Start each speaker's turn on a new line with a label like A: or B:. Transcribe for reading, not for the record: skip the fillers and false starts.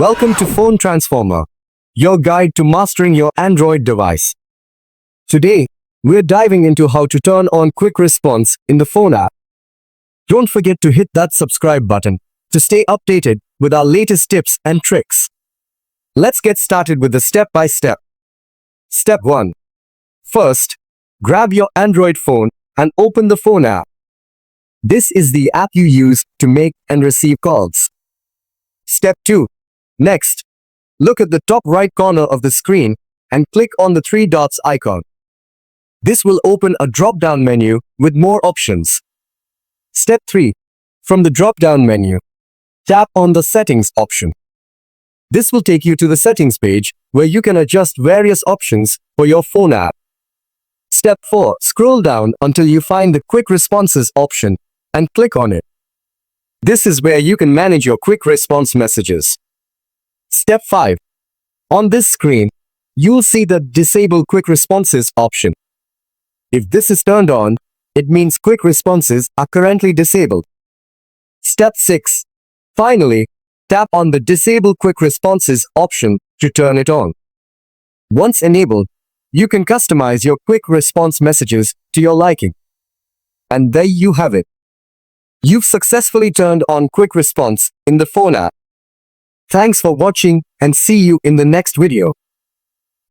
A: Welcome to Phone Transformer, your guide to mastering your Android device. Today, we're diving into how to turn on quick response in the phone app. Don't forget to hit that subscribe button to stay updated with our latest tips and tricks. Let's get started with the step-by-step. Step 1. First, grab your Android phone and open the phone app. This is the app you use to make and receive calls. Step 2. Next, look at the top right corner of the screen and click on the three dots icon. This will open a drop-down menu with more options. Step 3. From the drop-down menu, tap on the Settings option. This will take you to the Settings page where you can adjust various options for your phone app. Step 4. Scroll down until you find the Quick Responses option and click on it. This is where you can manage your quick response messages. Step 5. On this screen, you'll see the Disable Quick Responses option. If this is turned on, it means quick responses are currently disabled. Step 6. Finally, tap on the Disable Quick Responses option to turn it on. Once enabled, you can customize your quick response messages to your liking. And there you have it. You've successfully turned on quick response in the phone app. Thanks for watching and see you in the next video.